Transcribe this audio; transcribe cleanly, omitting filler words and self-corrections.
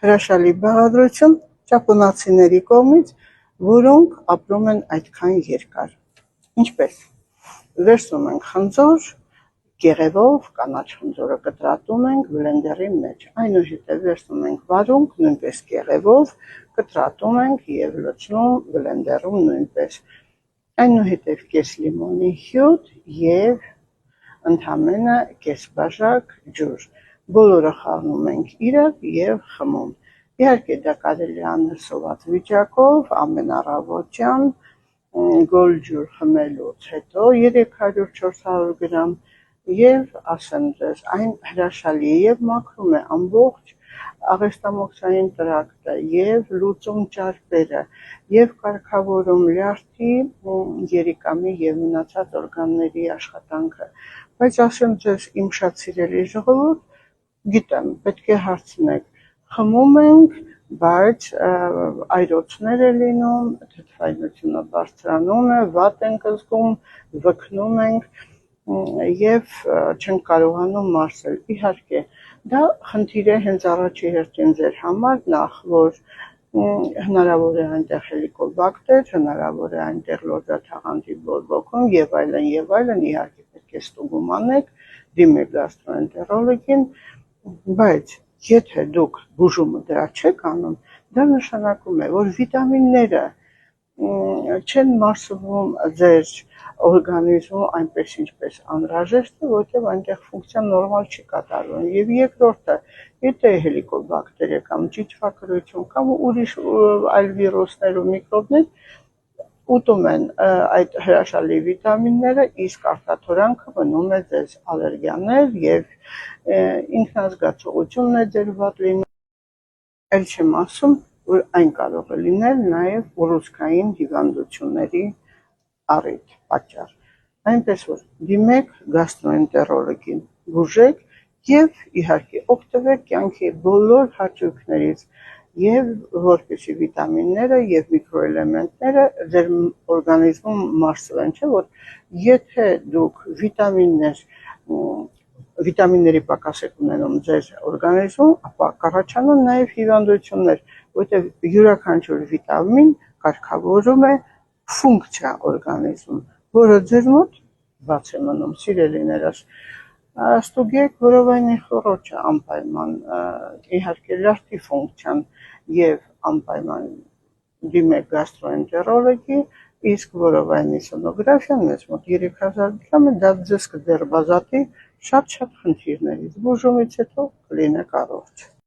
հրաշալի բաղադրություն ճապոնացիների կողմից, որոնք ապրում են այդքան երկար։ Ինչպես վերցնում ենք խնձոր, կեղևով, կանաչ խնձորը կտրատում ենք բլենդերի մեջ, այնուհետև վերցնում ենք վարունգ, նույնպես կեղևով, կտրատում ենք և լցնում բլենդերում նույնպես, այնուհետև կես լիմոնի հյութ և ընդամենը կես բաժակ ջուր, բոլորը խառնում ենք իրար և խմում, իհարկե դա կարելի է անել սոված վիճակով, ամենառավոտյան, գոլ ջուր խմելուց հետո 300-400 գրամ և ասեմ ձեզ, այն հրաշալի է և մաքրում է ամբողջ աղեստամոքսային տրակտը և լուծում ճարպերը և կարգավորում լյարդի, երիկամի և մնացած օրգանների աշխատանքը, բայց ասեմ ձեզ իմ շատ սիրելի ժողովուրդ, գիտեմ, պետք է հարցնեք, խմում ենք, բայց այրոցներ է լինում, թթվայնությունը բարձրանում է, վատ ենք զգում, վքնում ենք և չենք կարողանում մարսել, իհարկե, դա խնդիր է հենց առաջի հերթին ձեր համար, նախ, որ հնարավոր է այնտեղ հելիկոբակտեր, հնարավոր է այնտեղ լորձաթաղանթի բորբոքում և այլն, իհարկե պետք է ստուգում անեք, դիմեք գաստրոենտերոլոգին, բայց եթե դուք բուժումը դրա չեք անում, դա նշանակում է, որ վիտամինները չեն մարսվում ձեր օրգանիզմում այնպես ինչպես անհրաժեշտ է, որտեղ այնտեղ ֆունկցիան նորմալ չի կատարվում և երկրորդը, եթե հելիկոբակտեր է կամ ճիճվակրություն կամ ուրիշ այլ վիրուսներ ու միկրոբներ ուտում են այդ հրաշալի վիտամինները, իսկ արտաթորանքը մնում է ձեզ ալերգիաներ և ինքնազգացողությունն է ձեր վատ լինում, էլ չեմ ասում, որ այն կարող է լինել նաև ուռուցքային հիվանդությունների առիթ, պատճառ, այնպես որ դիմեք գաստրոենտերոլոգին, բուժեք և իհարկե օգտվեք կյանքի բոլոր հաճույքներից և որպեսզի վիտամինները և միկրոէլեմենտները ձեր օրգանիզմում մարսվեն, չէ՞ որ եթե դուք վիտամինների պակաս եք ունենում ձեր օրգանիզմում, ապա կառաջանան նաև հիվանդություններ, որտեղ յուրաքանչյուր վիտամին կարգավորում է ֆունկցիա օրգանիզմում, որը ձեզ մոտ բաց է մնում, սիրելիներս, ստուգեք որովայնի խոռոչը անպայման, իհարկե լյարդի ֆունկցիան և անպայման դիմեք գաստրոենտերոլոգի, իսկ որովայնի սոնոգրաֆիան մեզ մոտ 3000 դրամ է, դա ձեզ կձերբազատի շատ-շատ խնդիրներից, բուժումից հետո կլինեք առողջ։